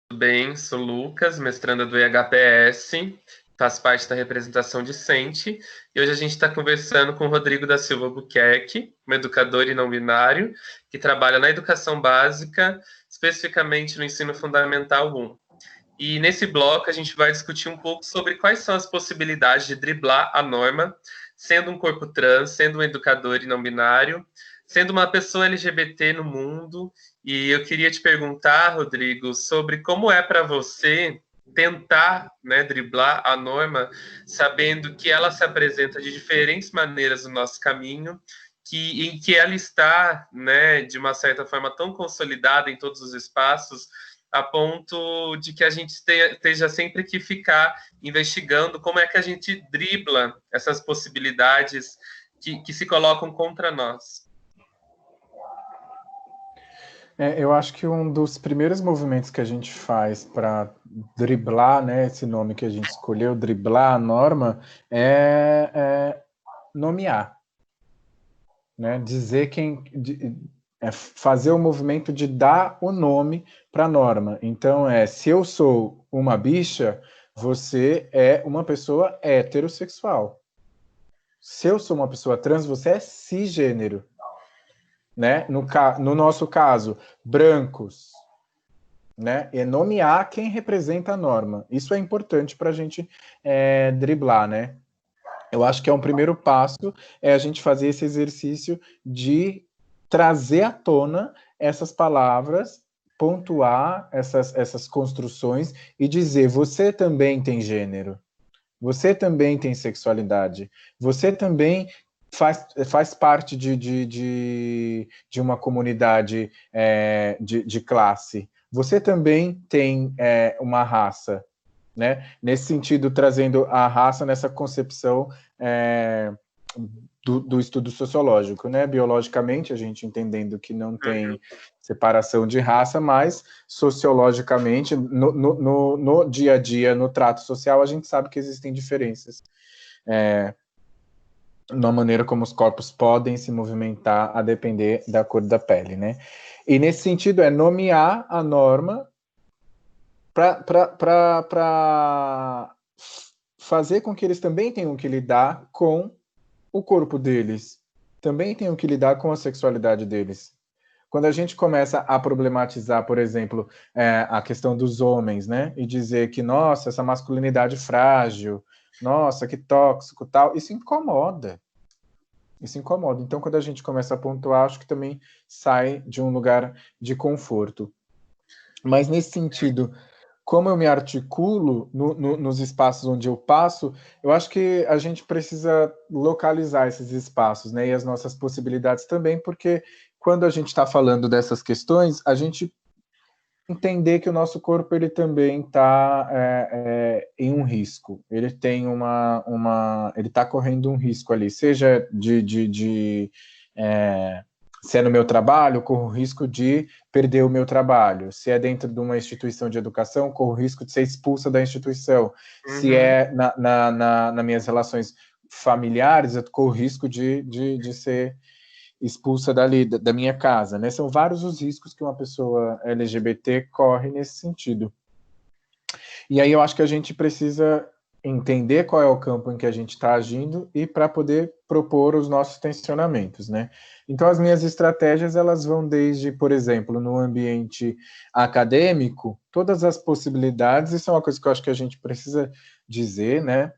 Tudo bem, sou Lucas, mestranda do IHPS, faço parte da representação discente, e hoje a gente está conversando com o Rodrigo da Silva Buquerque, um educador e não binário, que trabalha na educação básica, especificamente no ensino fundamental 1. E nesse bloco a gente vai discutir um pouco sobre quais são as possibilidades de driblar a norma, sendo um corpo trans, sendo um educador e não binário, sendo uma pessoa LGBT no mundo. E eu queria te perguntar, Rodrigo, sobre como é para você tentar, né, driblar a norma, sabendo que ela se apresenta de diferentes maneiras no nosso caminho, em que ela está, né, de uma certa forma tão consolidada em todos os espaços, a ponto de que a gente esteja sempre que ficar investigando como é que a gente dribla essas possibilidades que se colocam contra nós. Eu acho que um dos primeiros movimentos que a gente faz para driblar, né, esse nome que a gente escolheu, driblar a norma, é nomear, né, dizer fazer o movimento de dar o nome para a norma. Então, se eu sou uma bicha, você é uma pessoa heterossexual. Se eu sou uma pessoa trans, você é cisgênero. Né? No nosso caso, brancos, né? E nomear quem representa a norma. Isso é importante para a gente driblar, né? Eu acho que é um primeiro passo, a gente fazer esse exercício de trazer à tona essas palavras, pontuar essas construções e dizer: você também tem gênero, você também tem sexualidade, você também faz parte de uma comunidade de classe, você também tem uma raça, né? Nesse sentido, trazendo a raça nessa concepção do estudo sociológico, né? Biologicamente, a gente entendendo que não tem separação de raça, mas sociologicamente, no dia a dia, no trato social, a gente sabe que existem diferenças na maneira como os corpos podem se movimentar a depender da cor da pele, né? E nesse sentido é nomear a norma para fazer com que eles também tenham que lidar com o corpo deles, também tenham que lidar com a sexualidade deles. Quando a gente começa a problematizar, por exemplo, a questão dos homens, né, e dizer que, nossa, essa masculinidade frágil, nossa, que tóxico, tal, isso incomoda. Isso incomoda. Então, quando a gente começa a pontuar, acho que também sai de um lugar de conforto. Mas, nesse sentido, como eu me articulo nos espaços onde eu passo, eu acho que a gente precisa localizar esses espaços, né, e as nossas possibilidades também, porque quando a gente está falando dessas questões, a gente entender que o nosso corpo ele também está em um risco, ele tem ele está correndo um risco ali, seja se é no meu trabalho, corro o risco de perder o meu trabalho. Se é dentro de uma instituição de educação, corro o risco de ser expulsa da instituição. Se é nas minhas relações familiares, eu corro o risco de ser expulsa da minha casa, né? São vários os riscos que uma pessoa LGBT corre nesse sentido. E aí eu acho que a gente precisa entender qual é o campo em que a gente está agindo e para poder propor os nossos tensionamentos, né? Então as minhas estratégias elas vão desde, por exemplo, no ambiente acadêmico, todas as possibilidades, isso é uma coisa que eu acho que a gente precisa dizer, né?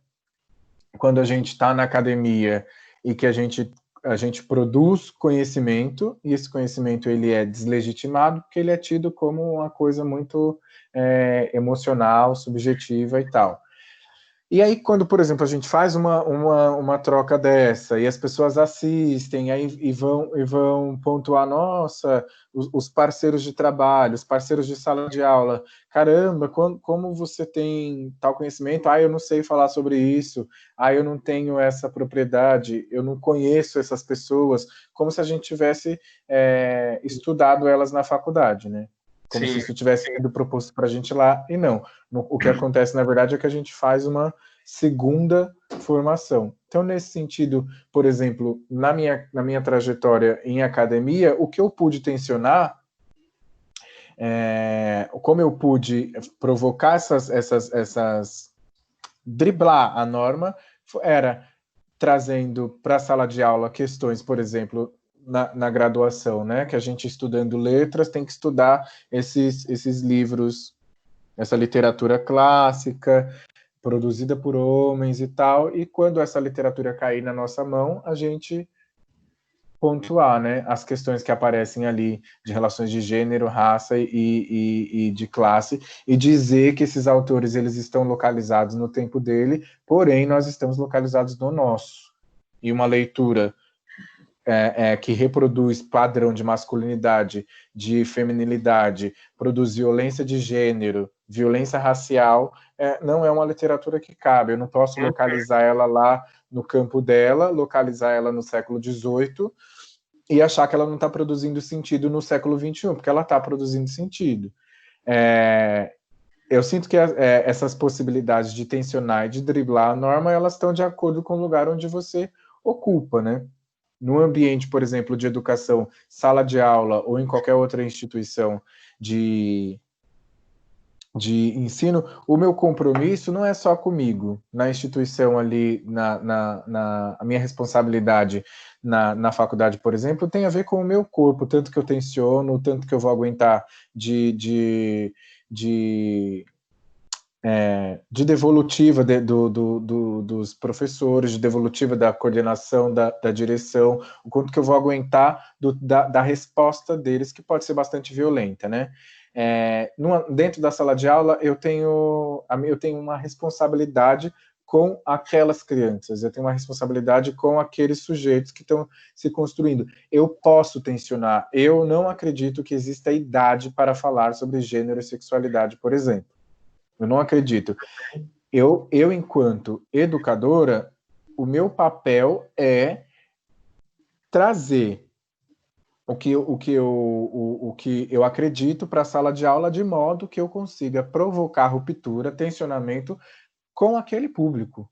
Quando a gente está na academia e que a gente produz conhecimento, e esse conhecimento ele é deslegitimado porque ele é tido como uma coisa muito emocional, subjetiva e tal. E aí, quando, por exemplo, a gente faz uma troca dessa e as pessoas assistem e vão pontuar, nossa, os parceiros de trabalho, os parceiros de sala de aula, caramba, como você tem tal conhecimento? Eu não sei falar sobre isso, eu não tenho essa propriedade, eu não conheço essas pessoas, como se a gente tivesse estudado elas na faculdade, né? Como se isso tivesse sido proposto para a gente lá, e não. O que acontece, na verdade, é que a gente faz uma segunda formação. Então, nesse sentido, por exemplo, na minha trajetória em academia, o que eu pude tensionar, como eu pude provocar essas driblar a norma, era trazendo para a sala de aula questões, por exemplo, na graduação, né, que a gente estudando letras tem que estudar esses livros, essa literatura clássica, produzida por homens e tal, e quando essa literatura cair na nossa mão, a gente pontuar, né, as questões que aparecem ali de relações de gênero, raça e de classe, e dizer que esses autores eles estão localizados no tempo dele, porém nós estamos localizados no nosso. E uma leitura que reproduz padrão de masculinidade, de feminilidade, produz violência de gênero, violência racial, não é uma literatura que cabe. Eu não posso localizar ela lá no campo dela, localizar ela no século XVIII e achar que ela não está produzindo sentido no século XXI, porque ela está produzindo sentido. Eu sinto que essas possibilidades de tensionar e de driblar a norma, elas estão de acordo com o lugar onde você ocupa, né? No ambiente, por exemplo, de educação, sala de aula ou em qualquer outra instituição de ensino, o meu compromisso não é só comigo, na instituição ali, a minha responsabilidade na faculdade, por exemplo, tem a ver com o meu corpo, tanto que eu tensiono, tanto que eu vou aguentar de devolutiva dos professores, de devolutiva da coordenação, da direção, o quanto que eu vou aguentar da resposta deles, que pode ser bastante violenta, né? Dentro da sala de aula, eu tenho uma responsabilidade com aquelas crianças, eu tenho uma responsabilidade com aqueles sujeitos que estão se construindo. Eu posso tensionar, eu não acredito que exista idade para falar sobre gênero e sexualidade, por exemplo. Eu não acredito. Eu enquanto educadora, o meu papel é trazer o que eu acredito para a sala de aula de modo que eu consiga provocar ruptura, tensionamento com aquele público.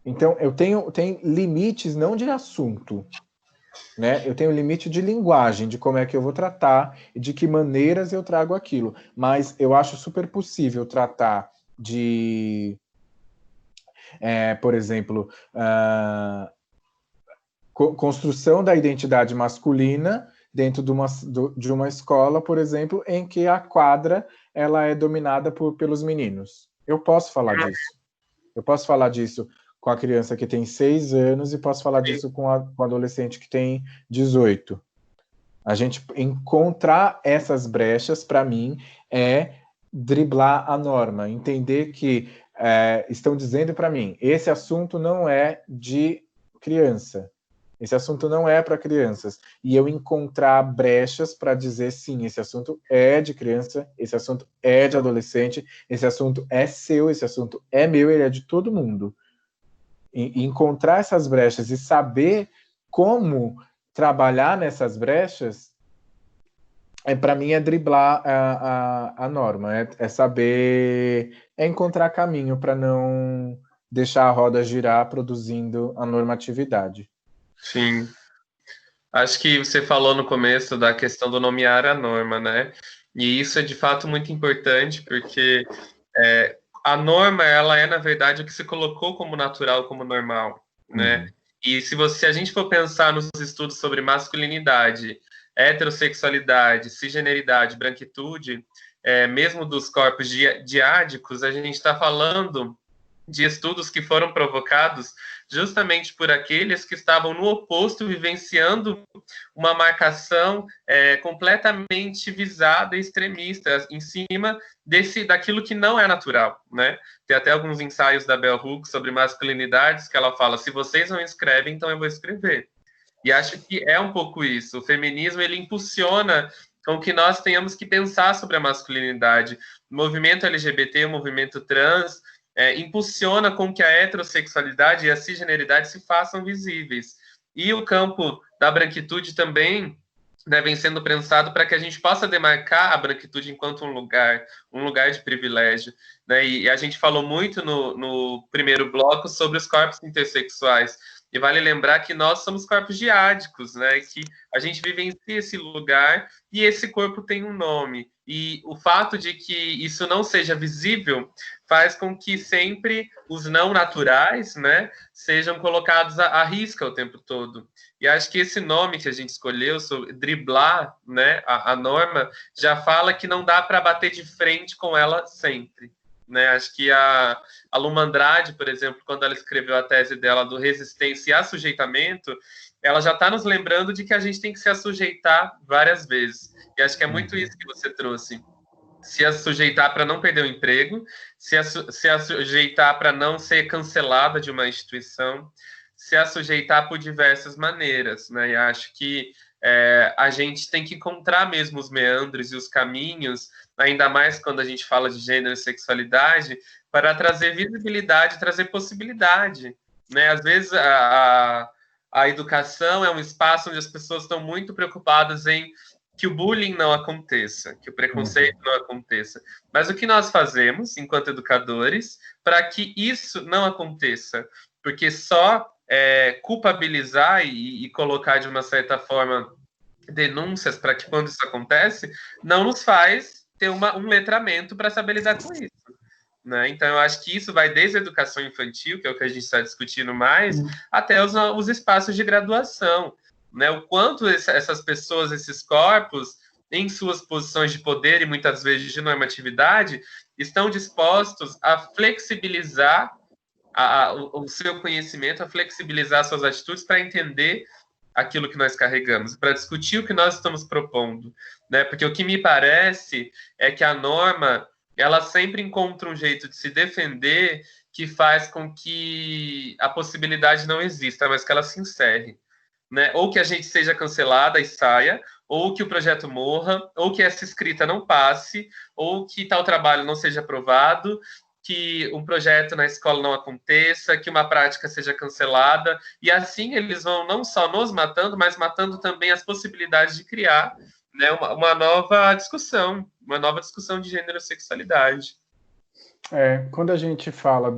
Então, eu tenho limites não de assunto, né? Eu tenho limite de linguagem, de como é que eu vou tratar e de que maneiras eu trago aquilo. Mas eu acho super possível tratar de, por exemplo, construção da identidade masculina dentro de uma escola, por exemplo, em que a quadra ela é dominada pelos meninos. Eu posso falar disso. Eu posso falar disso com a criança que tem 6 anos e posso falar disso com o adolescente que tem 18. A gente encontrar essas brechas, para mim, é driblar a norma, entender que estão dizendo para mim, esse assunto não é de criança, esse assunto não é para crianças, e eu encontrar brechas para dizer, sim, esse assunto é de criança, esse assunto é de adolescente, esse assunto é seu, esse assunto é meu, ele é de todo mundo. E encontrar essas brechas e saber como trabalhar nessas brechas, para mim é driblar a norma, é saber, encontrar caminho para não deixar a roda girar produzindo a normatividade. Sim. Acho que você falou no começo da questão do nomear a norma, né? E isso é de fato muito importante, porque a norma, ela é, na verdade, o que se colocou como natural, como normal, né? E se a gente for pensar nos estudos sobre masculinidade, heterossexualidade, cisgeneridade, branquitude, mesmo dos corpos diádicos, a gente está falando de estudos que foram provocados justamente por aqueles que estavam no oposto, vivenciando uma marcação completamente visada e extremista em cima daquilo que não é natural, né? Tem até alguns ensaios da Bell Hooks sobre masculinidades que ela fala, se vocês não escrevem, então eu vou escrever. E acho que é um pouco isso. O feminismo, ele impulsiona com que nós tenhamos que pensar sobre a masculinidade. O movimento LGBT, o movimento trans, impulsiona com que a heterossexualidade e a cisgeneridade se façam visíveis. E o campo da branquitude também, né, vem sendo pensado para que a gente possa demarcar a branquitude enquanto um lugar de privilégio. Né? E a gente falou muito no primeiro bloco sobre os corpos intersexuais. E vale lembrar que nós somos corpos diádicos, né? Que a gente vivencia esse lugar e esse corpo tem um nome. E o fato de que isso não seja visível faz com que sempre os não naturais, né, sejam colocados à risca o tempo todo. E acho que esse nome que a gente escolheu, sobre driblar, né, a norma, já fala que não dá para bater de frente com ela sempre. Né? Acho que a Luma Andrade, por exemplo, quando ela escreveu a tese dela do resistência e assujeitamento, ela já está nos lembrando de que a gente tem que se assujeitar várias vezes. E acho que é muito isso que você trouxe. Se assujeitar para não perder o emprego, se assujeitar para não ser cancelada de uma instituição, se assujeitar por diversas maneiras. Né? E acho que a gente tem que encontrar mesmo os meandros e os caminhos, ainda mais quando a gente fala de gênero e sexualidade, para trazer visibilidade, trazer possibilidade. Né? Às vezes a educação é um espaço onde as pessoas estão muito preocupadas em que o bullying não aconteça, que o preconceito não aconteça. Mas o que nós fazemos, enquanto educadores, para que isso não aconteça? Porque só culpabilizar e colocar de uma certa forma denúncias para que quando isso acontece, não nos faz ter um letramento para saber lidar com isso. Né? Então, eu acho que isso vai desde a educação infantil, que é o que a gente está discutindo mais, até os espaços de graduação. Né? O quanto essas pessoas, esses corpos, em suas posições de poder e muitas vezes de normatividade, estão dispostos a flexibilizar o seu conhecimento, a flexibilizar suas atitudes para entender aquilo que nós carregamos, para discutir o que nós estamos propondo. Né? Porque o que me parece é que a norma ela sempre encontra um jeito de se defender que faz com que a possibilidade não exista, mas que ela se encerre. Né? Ou que a gente seja cancelada e saia, ou que o projeto morra, ou que essa escrita não passe, ou que tal trabalho não seja aprovado, que um projeto na escola não aconteça, que uma prática seja cancelada, e assim eles vão não só nos matando, mas matando também as possibilidades de criar, né, uma nova discussão de gênero e sexualidade. Quando a gente fala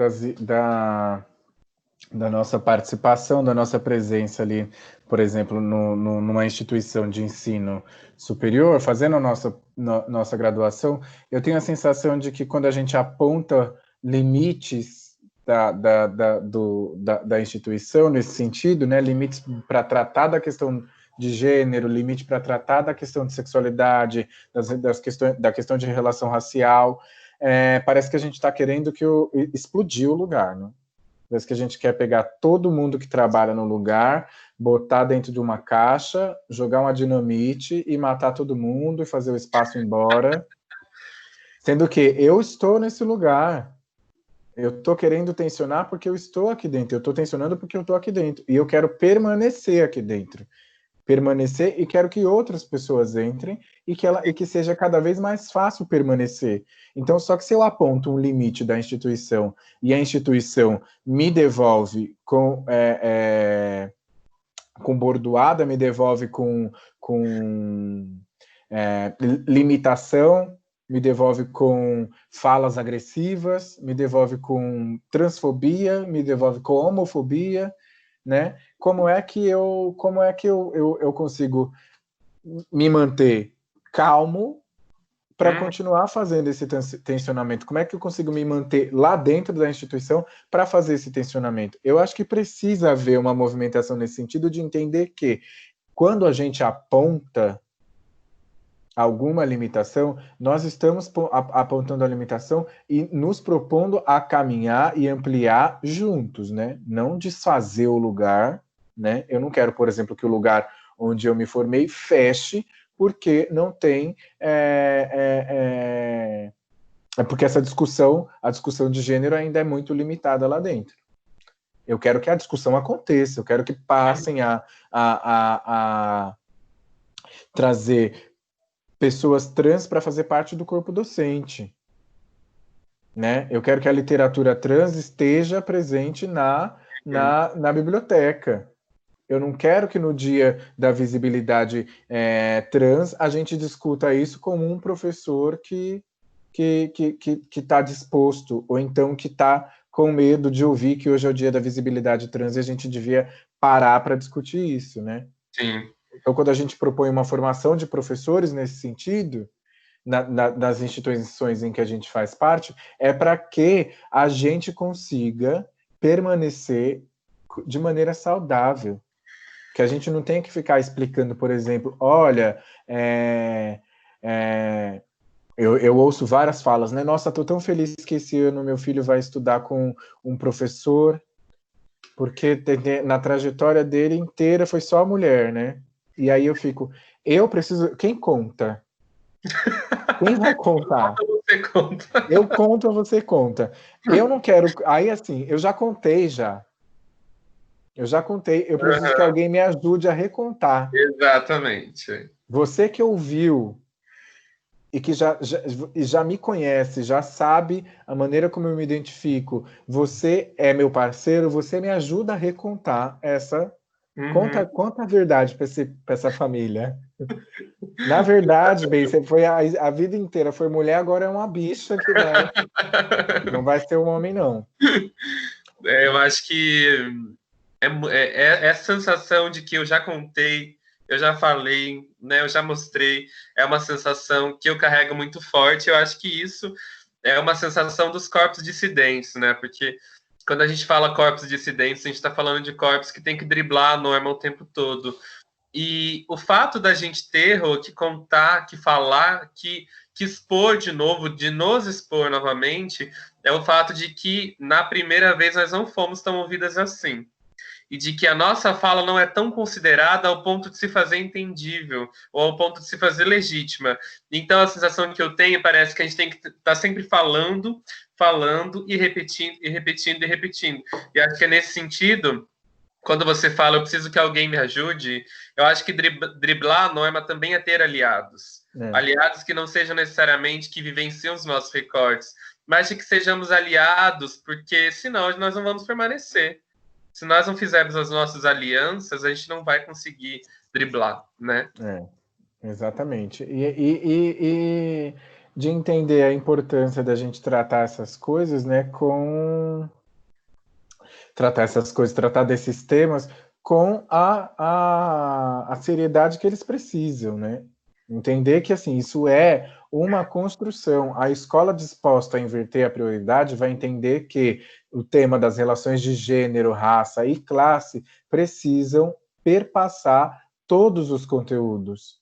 da nossa participação, da nossa presença ali, por exemplo, numa instituição de ensino superior, fazendo a nossa graduação, eu tenho a sensação de que quando a gente aponta limites da instituição nesse sentido, né, limites para tratar da questão de gênero, limite para tratar da questão de sexualidade, da questão de relação racial, parece que a gente está querendo explodir o lugar, né? Parece que a gente quer pegar todo mundo que trabalha no lugar, botar dentro de uma caixa, jogar uma dinamite e matar todo mundo e fazer o espaço embora. Sendo que eu estou nesse lugar. Eu estou querendo tensionar porque eu estou aqui dentro. Eu estou tensionando porque eu estou aqui dentro. E eu quero permanecer aqui dentro. Permanecer e quero que outras pessoas entrem e que seja cada vez mais fácil permanecer. Então, só que se eu aponto um limite da instituição e a instituição me devolve com bordoada, me devolve com limitação, me devolve com falas agressivas, me devolve com transfobia, me devolve com homofobia, né? Como é que eu consigo me manter calmo para continuar fazendo esse tensionamento? Como é que eu consigo me manter lá dentro da instituição para fazer esse tensionamento? Eu acho que precisa haver uma movimentação nesse sentido de entender que quando a gente aponta alguma limitação, nós estamos apontando a limitação e nos propondo a caminhar e ampliar juntos, né? Não desfazer o lugar, né? Eu não quero, por exemplo, que o lugar onde eu me formei feche porque não tem... porque a discussão de gênero ainda é muito limitada lá dentro. Eu quero que a discussão aconteça, eu quero que passem a trazer pessoas trans para fazer parte do corpo docente, né? Eu quero que a literatura trans esteja presente na biblioteca. Eu não quero que no dia da visibilidade trans a gente discuta isso como um professor que está disposto, ou então que está com medo de ouvir que hoje é o dia da visibilidade trans e a gente devia parar para discutir isso, né? Sim. Então, quando a gente propõe uma formação de professores nesse sentido, nas instituições em que a gente faz parte, é para que a gente consiga permanecer de maneira saudável. Que a gente não tenha que ficar explicando, por exemplo, olha, eu ouço várias falas, né? Nossa, estou tão feliz que esse ano meu filho vai estudar com um professor, porque na trajetória dele inteira foi só mulher, né? E aí eu fico, eu preciso... Quem conta? Quem vai contar? Você conta. Eu conto ou você conta? Eu não quero... Aí, assim, eu já contei já. Eu preciso que alguém me ajude a recontar. Exatamente. Você que ouviu e que já me conhece, já sabe a maneira como eu me identifico, você é meu parceiro, você me ajuda a recontar essa... Conta a verdade para essa família. Na verdade, bem, você foi a vida inteira foi mulher, agora é uma bicha que vai... Não vai ser um homem, não. Eu acho que é a sensação de que eu já contei, eu já falei, né, eu já mostrei, é uma sensação que eu carrego muito forte. Eu acho que isso é uma sensação dos corpos dissidentes, né? Porque quando a gente fala corpos dissidentes, a gente está falando de corpos que tem que driblar a norma o tempo todo. E o fato da gente ter que contar, que falar, que expor de novo, de nos expor novamente, é o fato de que na primeira vez nós não fomos tão ouvidas assim. E de que a nossa fala não é tão considerada ao ponto de se fazer entendível, ou ao ponto de se fazer legítima. Então a sensação que eu tenho parece que a gente tem que estar sempre falando, falando e repetindo, e repetindo, e repetindo. E acho que é nesse sentido, quando você fala, eu preciso que alguém me ajude, eu acho que driblar a norma também é ter aliados. Aliados que não sejam necessariamente que vivenciam os nossos recortes, mas de que sejamos aliados, porque senão nós não vamos permanecer. Se nós não fizermos as nossas alianças, a gente não vai conseguir driblar, né? Exatamente. E de entender a importância da gente tratar essas coisas, né, tratar desses temas com a seriedade que eles precisam, né? Entender que, assim, isso é uma construção. A escola disposta a inverter a prioridade vai entender que o tema das relações de gênero, raça e classe precisam perpassar todos os conteúdos.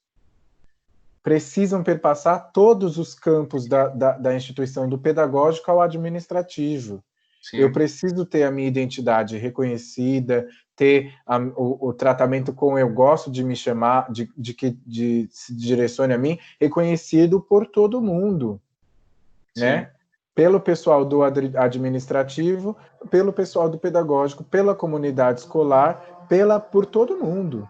Precisam perpassar todos os campos da instituição, do pedagógico ao administrativo. Sim. Eu preciso ter a minha identidade reconhecida, ter o tratamento como eu gosto de me chamar, de que se direcione a mim, reconhecido por todo mundo, né? Pelo pessoal do administrativo, pelo pessoal do pedagógico, pela comunidade escolar, por todo mundo,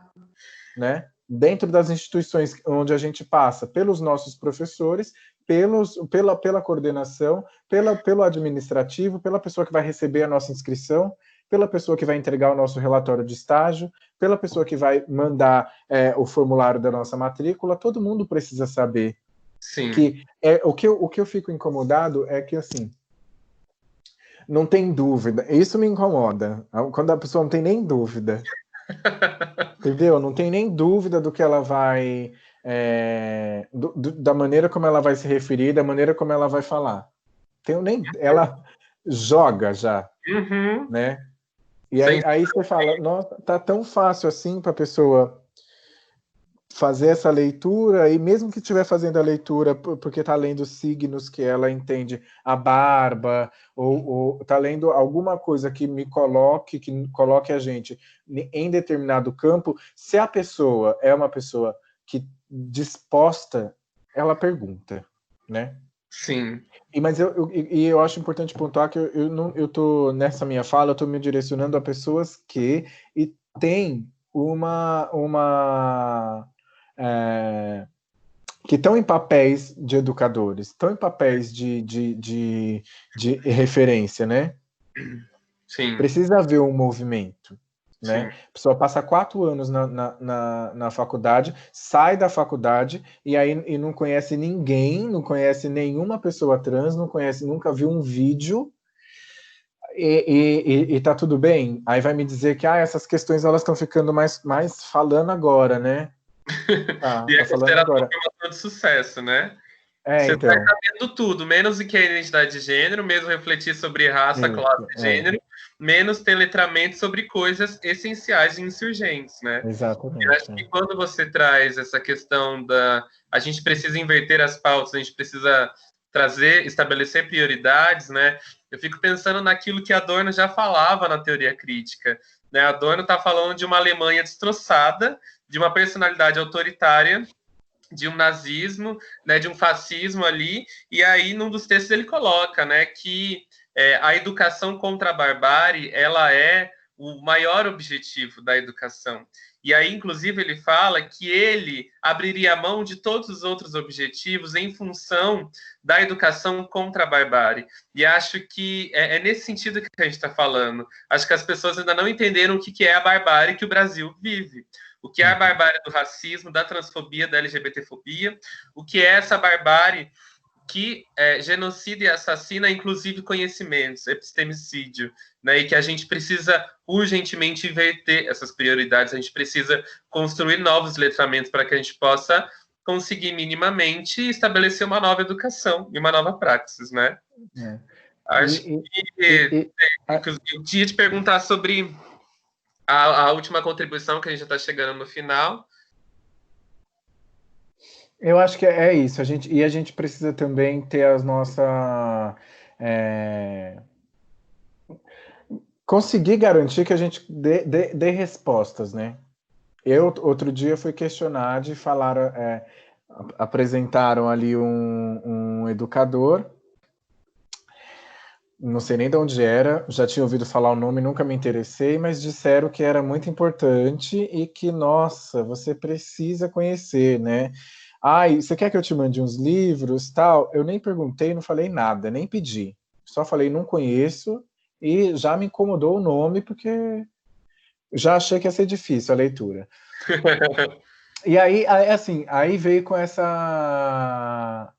né? Dentro das instituições onde a gente passa, pelos nossos professores, pela coordenação, pelo administrativo, pela pessoa que vai receber a nossa inscrição, pela pessoa que vai entregar o nosso relatório de estágio, pela pessoa que vai mandar o formulário da nossa matrícula. Todo mundo precisa saber. Sim. Que o que eu fico incomodado é que, assim, não tem dúvida. Isso me incomoda, quando a pessoa não tem nem dúvida. Entendeu? Não tem nem dúvida do que ela vai... da maneira como ela vai se referir, da maneira como ela vai falar. Ela joga já, né? E aí você fala, nossa, tá tão fácil assim para a pessoa fazer essa leitura, e mesmo que estiver fazendo a leitura porque está lendo signos que ela entende, a barba, ou está lendo alguma coisa que coloque a gente em determinado campo, se a pessoa é uma pessoa que disposta, ela pergunta, né? Sim. Mas eu acho importante pontuar que eu tô, nessa minha fala, eu estou me direcionando a pessoas que têm que estão em papéis de educadores, estão em papéis de referência, né? Sim. Precisa haver um movimento, né? A pessoa passa 4 anos na faculdade, sai da faculdade e não conhece ninguém, não conhece nenhuma pessoa trans, nunca viu um vídeo, E tá tudo bem? Aí vai me dizer que essas questões elas estão ficando mais falando agora, né? E Tá é falando considerado uma agora. formação de sucesso, né? É, Você está então. sabendo tudo, menos o que é identidade de gênero, mesmo refletir sobre raça, classe Isso, e gênero, menos ter letramento sobre coisas essenciais e insurgentes, né? Eu acho exatamente. que quando você traz essa questão da... A gente precisa inverter as pautas, a gente precisa trazer, estabelecer prioridades, né? Eu fico pensando naquilo que Adorno já falava na teoria crítica, né? Adorno está falando de uma Alemanha destroçada, de uma personalidade autoritária, de um nazismo, né, de um fascismo ali, e aí num dos textos ele coloca, né, que a educação contra a barbárie, ela é o maior objetivo da educação. E aí, inclusive, ele fala que ele abriria mão de todos os outros objetivos em função da educação contra a barbárie. E acho que é nesse sentido que a gente está falando. Acho que as pessoas ainda não entenderam o que é a barbárie que o Brasil vive. O que é a barbárie do racismo, da transfobia, da LGBTfobia, o que é essa barbárie que genocida e assassina, inclusive conhecimentos, epistemicídio, né? E que a gente precisa urgentemente inverter essas prioridades, a gente precisa construir novos letramentos para que a gente possa conseguir minimamente estabelecer uma nova educação e uma nova praxis, né? É. Acho E, e, que e, a- eu tinha te perguntar sobre a última contribuição, que a gente já está chegando no final. eu acho que é isso. A gente precisa também ter as nossas. Conseguir garantir que a gente dê respostas, né? Eu, outro dia, fui questionado e falaram. Apresentaram ali um educador, não sei nem de onde era, já tinha ouvido falar o nome, nunca me interessei, mas disseram que era muito importante e que, nossa, você precisa conhecer, né? Você quer que eu te mande uns livros, tal? Eu nem perguntei, não falei nada, nem pedi. Só falei, não conheço, e já me incomodou o nome, porque já achei que ia ser difícil a leitura. E aí, assim, aí veio com essa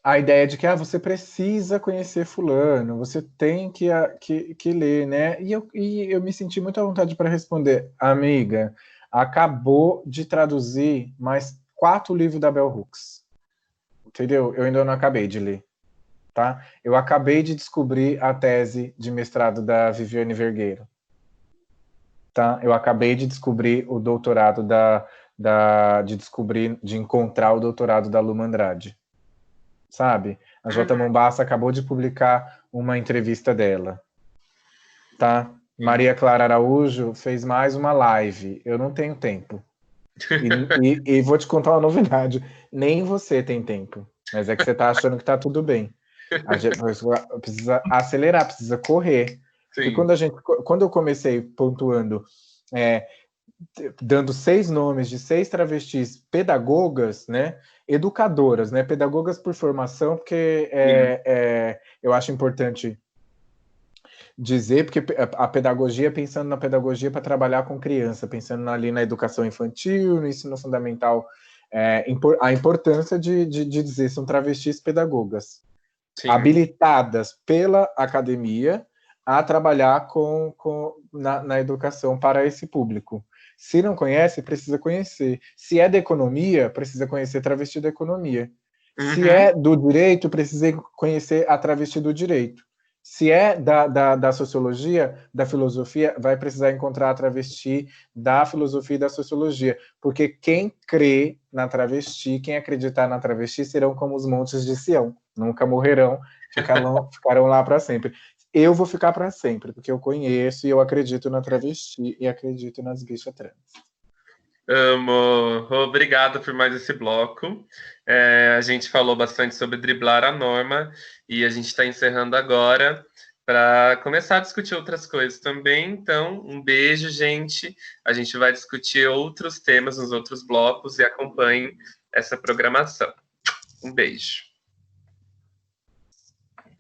a ideia de que você precisa conhecer fulano, você tem que ler, né? E eu me senti muito à vontade para responder, amiga, acabou de traduzir mais 4 livros da Bell Hooks, entendeu? Eu ainda não acabei de ler, tá? Eu acabei de descobrir a tese de mestrado da Viviane Vergueiro, tá? Eu acabei de descobrir o doutorado de encontrar o doutorado da Luma Andrade, sabe? A J. Mombassa acabou de publicar uma entrevista dela, tá? Maria Clara Araújo fez mais uma live. Eu não tenho tempo. E vou te contar uma novidade. Nem você tem tempo. Mas é que você tá achando que tá tudo bem. A gente precisa acelerar, precisa correr. Porque Sim. quando eu comecei pontuando, dando 6 nomes de 6 travestis pedagogas, né? Educadoras, né? Pedagogas por formação, porque eu acho importante dizer, porque a pedagogia, pensando na pedagogia para trabalhar com criança, pensando ali na educação infantil, no ensino fundamental, a importância de dizer são travestis pedagogas, Sim. habilitadas pela academia a trabalhar na educação para esse público. Se não conhece, precisa conhecer. Se é da economia, precisa conhecer travesti da economia. Se é do direito, precisa conhecer a travesti do direito. Se é da sociologia, da filosofia, vai precisar encontrar a travesti da filosofia e da sociologia. Porque quem crê na travesti, quem acreditar na travesti, serão como os montes de Sião. Nunca morrerão, ficarão lá para sempre. Eu vou ficar para sempre, porque eu conheço e eu acredito na travesti e acredito nas bichas trans. Amo. Obrigado por mais esse bloco. A gente falou bastante sobre driblar a norma e a gente está encerrando agora para começar a discutir outras coisas também. Então, um beijo, gente. A gente vai discutir outros temas nos outros blocos e acompanhe essa programação. Um beijo.